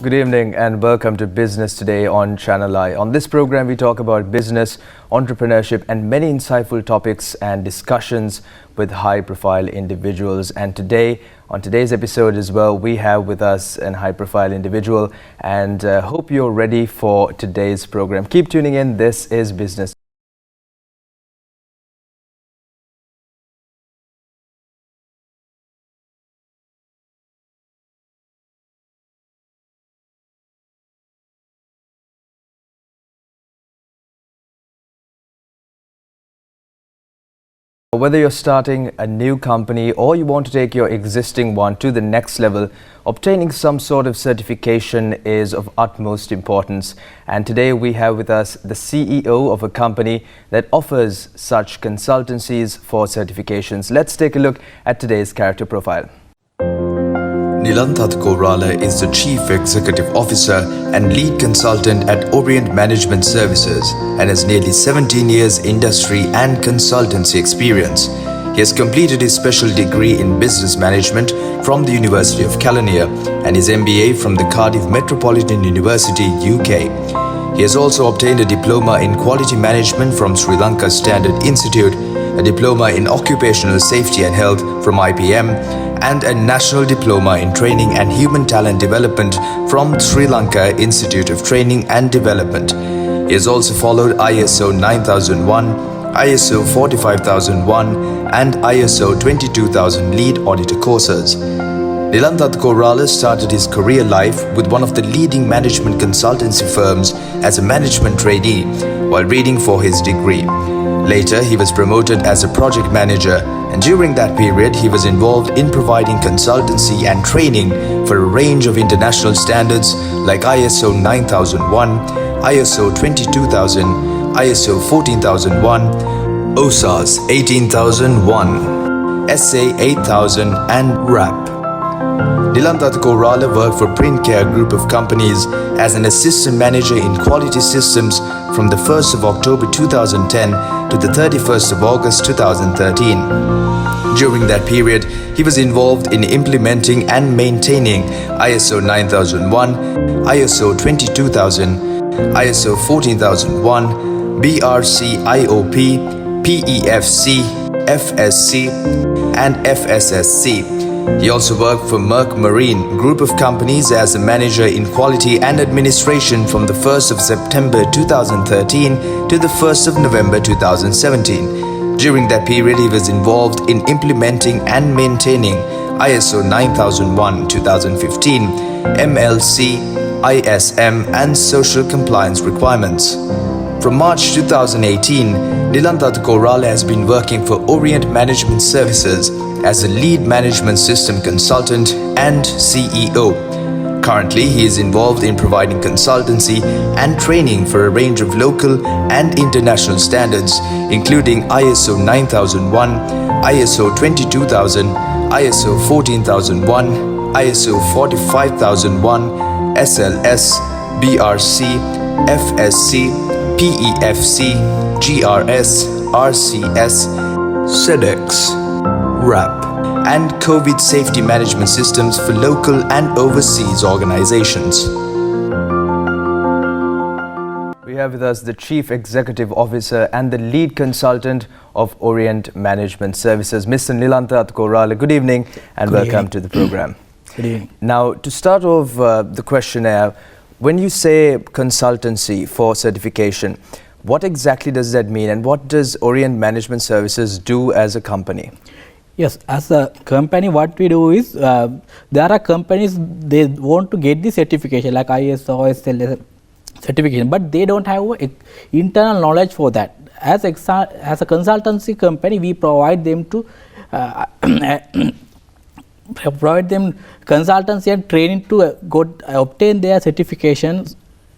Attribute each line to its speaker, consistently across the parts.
Speaker 1: Good evening and welcome to Business Today on ChannelEye. On this program, we talk about business, entrepreneurship and many insightful topics and discussions with high-profile individuals. And today, on today's episode as well, we have with us an high-profile individual and hope you're ready for today's program. Keep tuning in. This is Business. Whether you're starting a new company or you want to take your existing one to the next level, obtaining some sort of certification is of utmost importance. And today we have with us the CEO of a company that offers such consultancies for certifications. Let's take a look at today's character profile.
Speaker 2: Nilantha Athukorala is the Chief Executive Officer and Lead Consultant at Orient Management Services and has nearly 17 years industry and consultancy experience. He has completed his special degree in Business Management from the University of Caledonia and his MBA from the Cardiff Metropolitan University, UK. He has also obtained a diploma in Quality Management from Sri Lanka Standard Institute, a diploma in Occupational Safety and Health from IPM, and a National Diploma in Training and Human Talent Development from Sri Lanka Institute of Training and Development. He has also followed ISO 9001, ISO 45001 and ISO 22000 lead auditor courses. Nilantha Athukorala started his career life with one of the leading management consultancy firms as a management trainee while reading for his degree. Later, he was promoted as a project manager, and during that period, he was involved in providing consultancy and training for a range of international standards like ISO 9001, ISO 22000, ISO 14001, OSAS 18001, SA 8000 and RAP. Nilantha Athukorala worked for Printcare Group of Companies as an assistant manager in quality systems from the 1st of October 2010 to the 31st of August 2013. During that period, he was involved in implementing and maintaining ISO 9001, ISO 22000, ISO 14001, BRC IOP, PEFC, FSC, and FSSC. He also worked for Merck Marine Group of Companies as a manager in quality and administration from the 1st of September 2013 to the 1st of November 2017. During that period, he was involved in implementing and maintaining ISO 9001-2015, MLC, ISM and social compliance requirements. From March 2018, Nilantha Athukorala has been working for Orient Management Services as a lead management system consultant and CEO. Currently, he is involved in providing consultancy and training for a range of local and international standards, including ISO 9001, ISO 22000, ISO 14001, ISO 45001, SLS, BRC, FSC, PEFC, GRS, RCS, SEDEX, RAP, and COVID safety management systems for local and overseas organizations.
Speaker 1: We have with us the Chief Executive Officer and the Lead Consultant of Orient Management Services, Mr. Nilantha Athukorala. Good evening and welcome to the program.
Speaker 3: Good evening.
Speaker 1: Now, to start off the questionnaire, when you say consultancy for certification, what exactly does that mean and what does Orient Management Services do as a company?
Speaker 3: Yes, as a company, what we do is, there are companies, they want to get the certification like ISO, SLS certification, but they don't have internal knowledge for that. As a consultancy company, we provide them to provide them consultancy and training to obtain their certifications.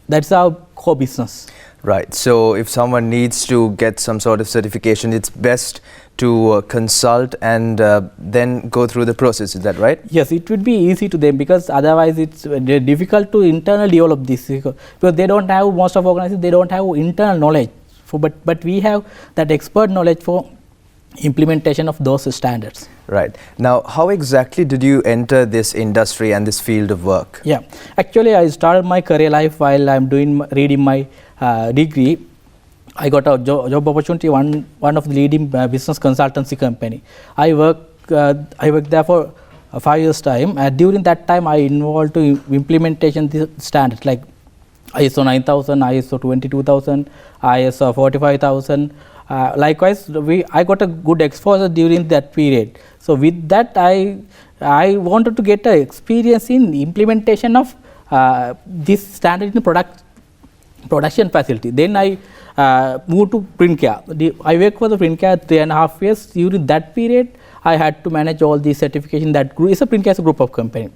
Speaker 3: That's our core business.
Speaker 1: Right. So if someone needs to get some sort of certification, it's best to consult and then go through the process. Is that right?
Speaker 3: Yes, it would be easy to them because otherwise it's difficult to internally develop this because they don't have, most of organizations, they don't have internal knowledge. But we have that expert knowledge for implementation of those standards.
Speaker 1: Right. Now, how exactly did you enter this industry and this field of work?
Speaker 3: Yeah, actually I started my career life while I'm reading my degree. I got a job opportunity one of the leading business consultancy company. I worked there for 5 years time. During that time I involved to implementation the standards like ISO 9000, ISO 22000, ISO 45000. Likewise, I got a good exposure during that period. So with that, I wanted to get an experience in implementation of this standard in production facility. Then I moved to print care. I worked for the print care 3.5 years. During that period, I had to manage all these certification that group. It's a print care group of company.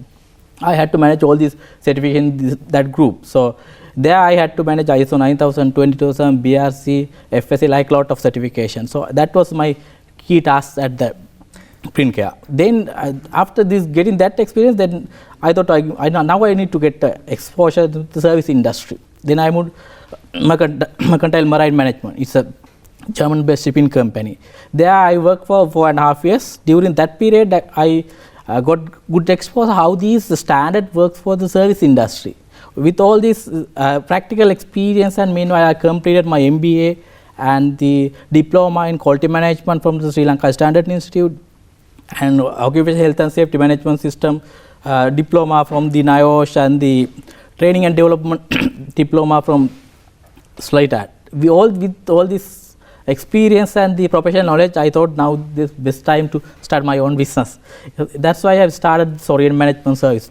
Speaker 3: I had to manage all these certification that group. So there I had to manage ISO 9000, 22000, BRC, FSC, like lot of certification. So that was my key task at the print care. Then after this getting that experience, then I thought now I need to get exposure to the service industry. Then I moved Mercantile Marine Management. It's a German-based shipping company. There I worked for 4.5 years. During that period, I got good exposure how these standard works for the service industry. With all this practical experience, and meanwhile I completed my MBA and the diploma in quality management from the Sri Lanka Standard Institute and occupational health and safety management system diploma from the NIOSH and the training and development diploma from SLITAT. With all this experience and the professional knowledge, I thought now this best time to start my own business. That's why I have started Orient Management Service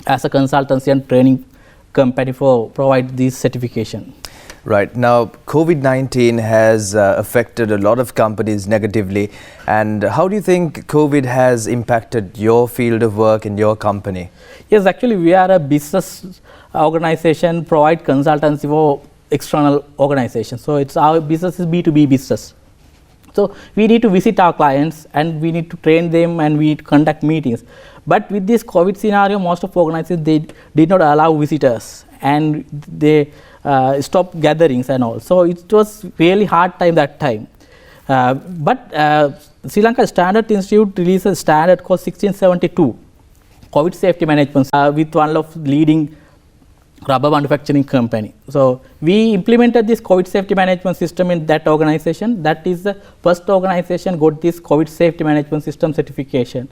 Speaker 3: as a consultancy and training company for provide this certification.
Speaker 1: Right. Now, COVID-19 has affected a lot of companies negatively. And how do you think COVID has impacted your field of work in your company?
Speaker 3: Yes, actually, we are a business organization, provide consultancy for external organizations. So it's our business is B2B business. So we need to visit our clients and we need to train them and we conduct meetings. But with this COVID scenario, most of organizations, they did not allow visitors and they stopped gatherings and all. So it was really hard time that time. But Sri Lanka Standard Institute released a standard called 1672, COVID safety management with one of leading rubber manufacturing company. So we implemented this COVID safety management system in that organization. That is the first organization got this COVID safety management system certification.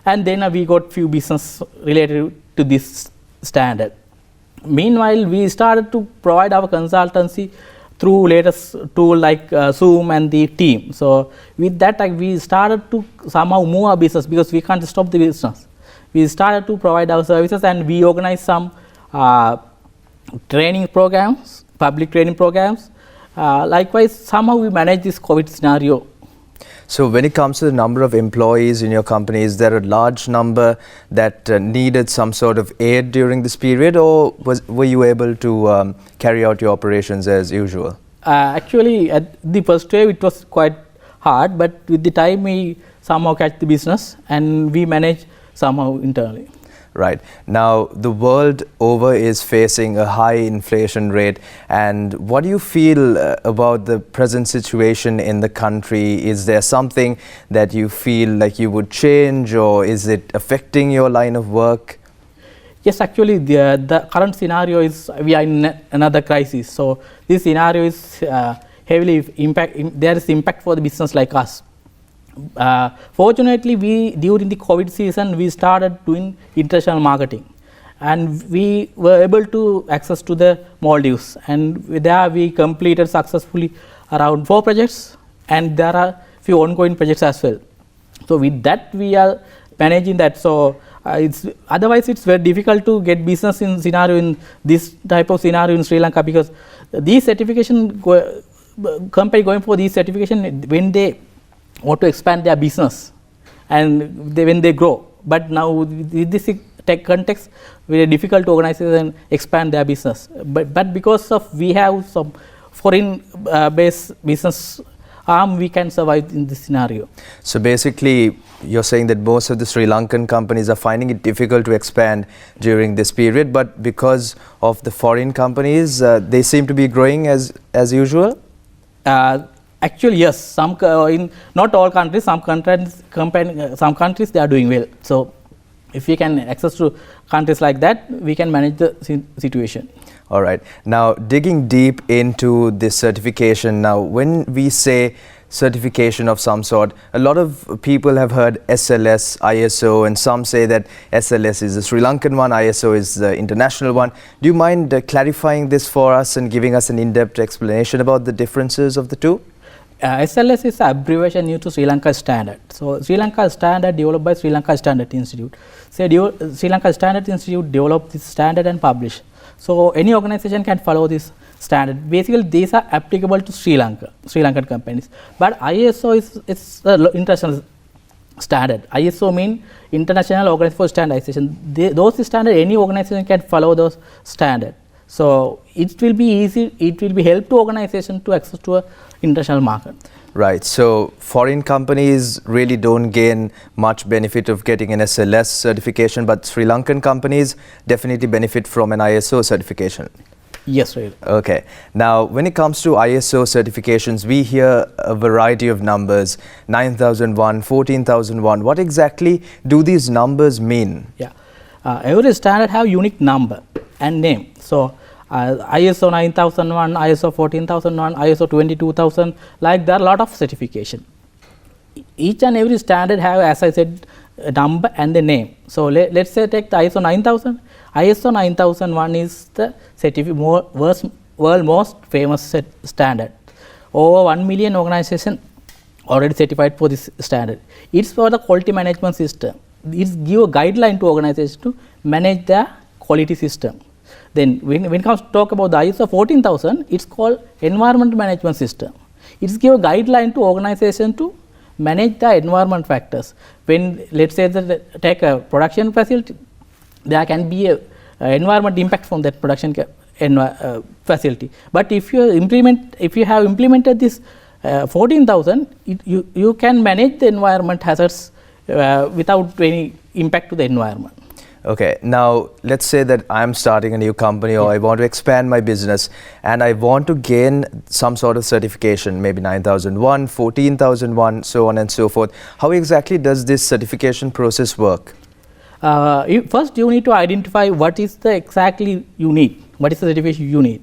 Speaker 3: And then we got few business related to this standard. Meanwhile, we started to provide our consultancy through latest tool like Zoom and the team. So with that, we started to somehow move our business because we can't stop the business. We started to provide our services and we organized some training programs, public training programs. Likewise, somehow we manage this COVID scenario.
Speaker 1: So when it comes to the number of employees in your company, is there a large number that needed some sort of aid during this period, or were you able to carry out your operations as usual?
Speaker 3: Actually, at the first wave, it was quite hard, but with the time we somehow catch the business and we manage somehow internally.
Speaker 1: Right. Now, the world over is facing a high inflation rate. And what do you feel about the present situation in the country? Is there something that you feel like you would change, or is it affecting your line of work?
Speaker 3: Yes, actually, the current scenario is we are in another crisis. So this scenario is heavily there is impact for the business like us. Fortunately, during the COVID season, we started doing international marketing, and we were able to access to the Maldives, and there we completed successfully around 4 projects, and there are few ongoing projects as well. So with that, we are managing that. So otherwise it's very difficult to get business in this type of scenario in Sri Lanka, because these certification company going for these certification when they want to expand their business and when they grow. But now with this tech context, very difficult to organize and expand their business. But because of we have some foreign based business arm, we can survive in this scenario.
Speaker 1: So basically, you're saying that most of the Sri Lankan companies are finding it difficult to expand during this period, but because of the foreign companies, they seem to be growing as usual?
Speaker 3: Actually, yes. In not all countries, some countries they are doing well. So, if we can access to countries like that, we can manage the situation.
Speaker 1: All right. Now, digging deep into this certification. Now, when we say certification of some sort, a lot of people have heard SLS, ISO, and some say that SLS is the Sri Lankan one, ISO is the international one. Do you mind clarifying this for us and giving us an in-depth explanation about the differences of the two?
Speaker 3: SLS is an abbreviation new to Sri Lanka standard. So, Sri Lanka standard developed by Sri Lanka Standard Institute. Sri Lanka Standard Institute developed this standard and published. So, any organization can follow this standard. Basically, these are applicable to Sri Lankan companies. But ISO is the international standard. ISO means International Organization for Standardization. Those standards, any organization can follow those standards. So, it will be easy, it will be help to organization to access to a international market.
Speaker 1: Right. So, foreign companies really don't gain much benefit of getting an SLS certification, but Sri Lankan companies definitely benefit from an ISO certification.
Speaker 3: Yes, really.
Speaker 1: Okay. Now, when it comes to ISO certifications, we hear a variety of numbers, 9001, 14001. What exactly do these numbers mean?
Speaker 3: Yeah. Every standard have unique number and name. So, ISO 9001, ISO 14001, ISO 22000, like there are a lot of certification. Each and every standard have, as I said, a number and the name. So, let's say take the ISO 9000. ISO 9001 is the world most famous standard. Over 1 million organizations already certified for this standard. It's for the quality management system. It gives a guideline to organizations to manage their quality system. Then when it comes to talk about the ISO 14000, it's called environment management system. It's give a guideline to organization to manage the environment factors. When let's say that take a production facility, there can be a environment impact from that production facility. But if you have implemented this 14000, you can manage the environment hazards without any impact to the environment.
Speaker 1: Okay, now let's say that I'm starting a new company or I want to expand my business and I want to gain some sort of certification, maybe 9001, 14001, so on and so forth. How exactly does this certification process work?
Speaker 3: First, you need to identify what is the exactly you need, what is the certification you need.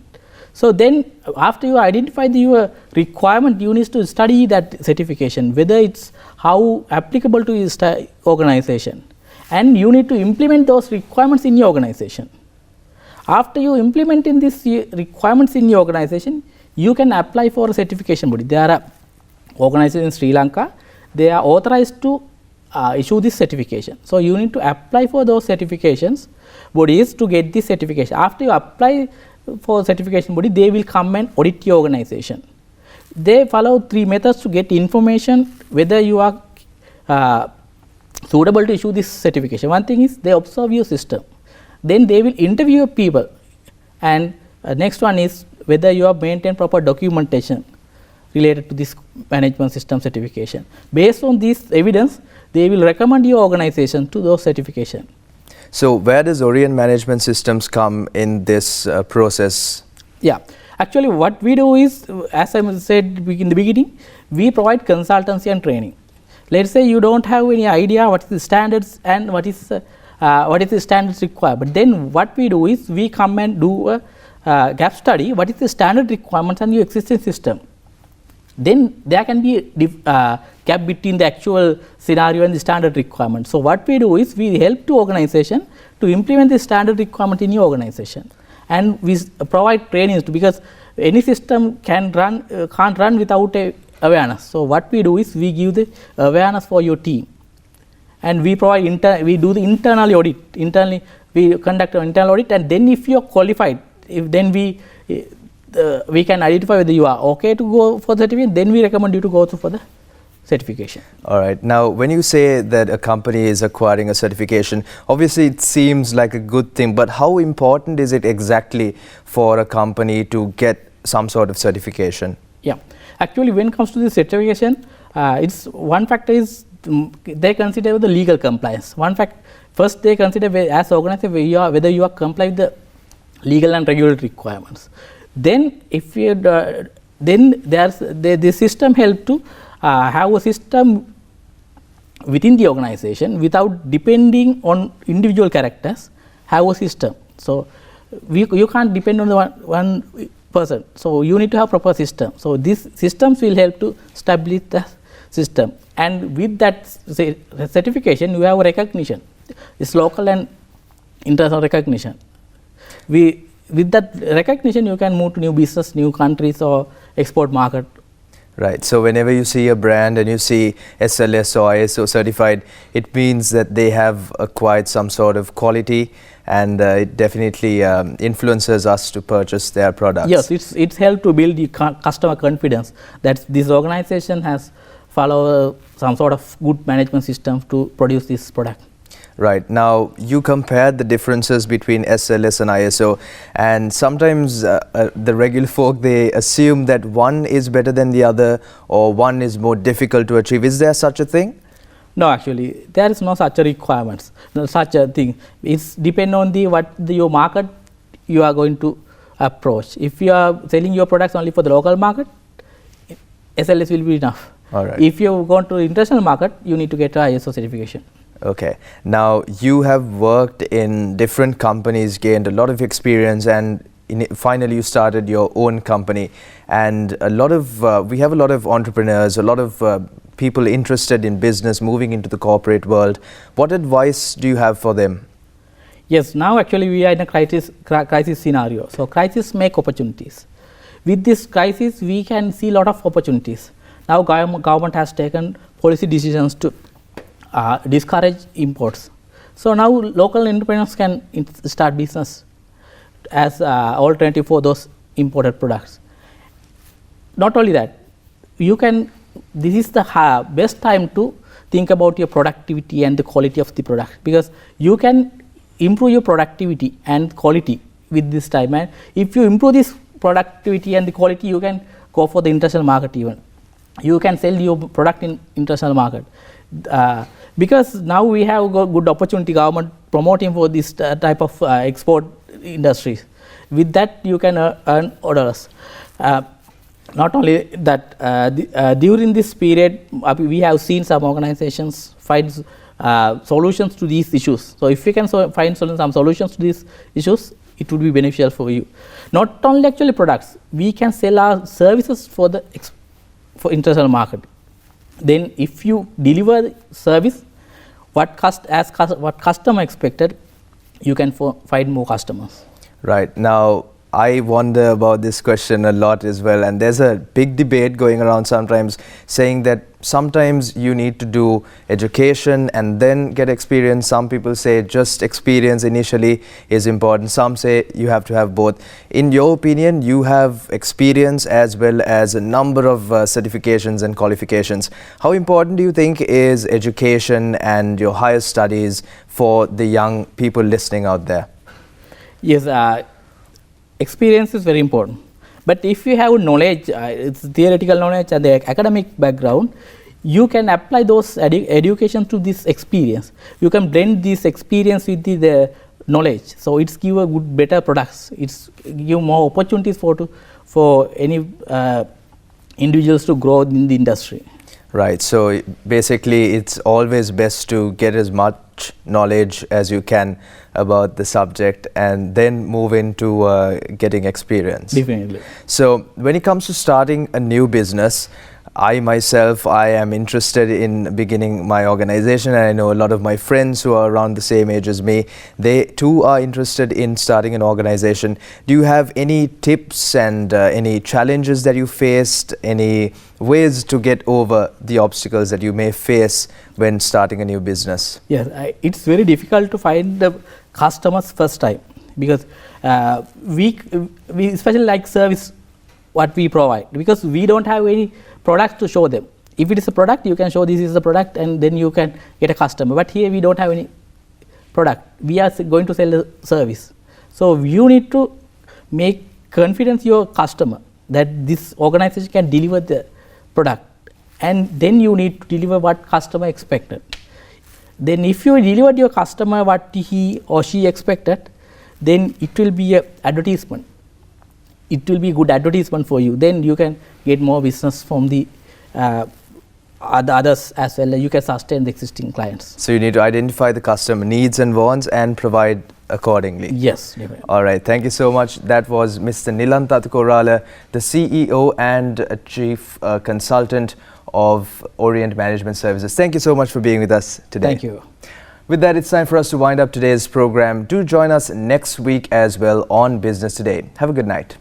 Speaker 3: So, then after you identify your requirement, you need to study that certification, whether it's how applicable to your organization. And you need to implement those requirements in your organization. After you implement in these requirements in your organization, you can apply for a certification body. There are organizations in Sri Lanka, they are authorized to issue this certification. So, you need to apply for those certifications bodies to get this certification. After you apply for certification body, they will come and audit your organization. They follow 3 methods to get information whether you are suitable to issue this certification. One thing is they observe your system, then they will interview your people, and next one is whether you have maintained proper documentation related to this management system certification. Based on this evidence, they will recommend your organization to those certification.
Speaker 1: So, where does Orient Management Systems come in this process?
Speaker 3: Yeah, actually what we do is, as I said in the beginning, we provide consultancy and training. Let's say you don't have any idea what is the standards and what is the standards required. But then what we do is we come and do a gap study. What is the standard requirements and your existing system? Then there can be a gap between the actual scenario and the standard requirement. So what we do is we help to organization to implement the standard requirement in your organization, and we provide trainings because any system can't run without a awareness. So what we do is we give the awareness for your team, and we provide we do the internal audit. Internally we conduct an internal audit, and then if you are qualified, then we can identify whether you are okay to go for the certificate. Then we recommend you to go for the certification.
Speaker 1: All right. Now, when you say that a company is acquiring a certification, obviously it seems like a good thing, but how important is it exactly for a company to get some sort of certification?
Speaker 3: Yeah. Actually, when it comes to the certification, it's one factor is they consider the legal compliance. First they consider as organization whether you are comply with the legal and regulatory requirements. Then, if you then the system help to have a system within the organization without depending on individual characters, have a system. So you can't depend on the one person. So you need to have proper system. So these systems will help to establish the system, and with that certification you have a recognition. It's local and international recognition. With that recognition you can move to new business, new countries or export market.
Speaker 1: Right. So whenever you see a brand and you see SLS or ISO certified, it means that they have acquired some sort of quality, and it definitely influences us to purchase their products.
Speaker 3: Yes, it's helped to build the customer confidence that this organization has followed some sort of good management system to produce this product.
Speaker 1: Right. Now, you compared the differences between SLS and ISO, and sometimes the regular folk, they assume that one is better than the other or one is more difficult to achieve. Is there such a thing?
Speaker 3: No, actually, there is no such a requirements, no such a thing. It's depend on your market you are going to approach. If you are selling your products only for the local market, SLS will be enough.
Speaker 1: All right.
Speaker 3: If you go to international market, you need to get an ISO certification.
Speaker 1: Okay. Now, you have worked in different companies, gained a lot of experience, and finally you started your own company. And we have a lot of entrepreneurs, a lot of people interested in business, moving into the corporate world. What advice do you have for them?
Speaker 3: Yes, now actually we are in a crisis scenario. So crisis make opportunities. With this crisis, we can see a lot of opportunities. Now government has taken policy decisions to discourage imports. So now local entrepreneurs can start business as alternative for those imported products. Not only that, this is the best time to think about your productivity and the quality of the product, because you can improve your productivity and quality with this time. And if you improve this productivity and the quality, you can go for the international market even. You can sell your product in international market. Because now we have got good opportunity, government promoting for this type of export industries. With that you can earn orders. Not only that, during this period we have seen some organizations find solutions to these issues. So if we can find some solutions to these issues, it would be beneficial for you. Not only actually products, we can sell our services for international market. Then if you deliver service what customer expected, you can find more customers.
Speaker 1: Right. Now, I wonder about this question a lot as well, and there's a big debate going around sometimes saying that sometimes you need to do education and then get experience. Some people say just experience initially is important. Some say you have to have both. In your opinion, you have experience as well as a number of certifications and qualifications. How important do you think is education and your higher studies for the young people listening out there?
Speaker 3: Yes, experience is very important. But if you have knowledge, it's theoretical knowledge and the academic background, you can apply those education to this experience. You can blend this experience with the knowledge. So it's give a better products. It's give more opportunities for any individuals to grow in the industry.
Speaker 1: Right. So basically, it's always best to get as much knowledge as you can about the subject and then move into getting experience.
Speaker 3: Definitely.
Speaker 1: So when it comes to starting a new business, I am interested in beginning my organization, and I know a lot of my friends who are around the same age as me, they too are interested in starting an organization. Do you have any tips and any challenges that you faced, any ways to get over the obstacles that you may face when starting a new business?
Speaker 3: Yes, it's very difficult to find the customers first time, because we especially like service what we provide, because we don't have any products to show them. If it is a product, you can show this is the product and then you can get a customer. But here we don't have any product. We are going to sell a service. So you need to make confidence your customer that this organization can deliver the product, and then you need to deliver what customer expected. Then if you delivered your customer what he or she expected, then it will be an advertisement. it will be good advertisement for you. Then you can get more business from the others as well. You can sustain the existing clients.
Speaker 1: So you need to identify the customer needs and wants and provide accordingly.
Speaker 3: Yes. Definitely.
Speaker 1: All right, thank you so much. That was Mr. Nilantha Athukorala, the CEO and Chief Consultant of Orient Management Services. Thank you so much for being with us today.
Speaker 3: Thank you.
Speaker 1: With that, it's time for us to wind up today's program. Do join us next week as well on Business Today. Have a good night.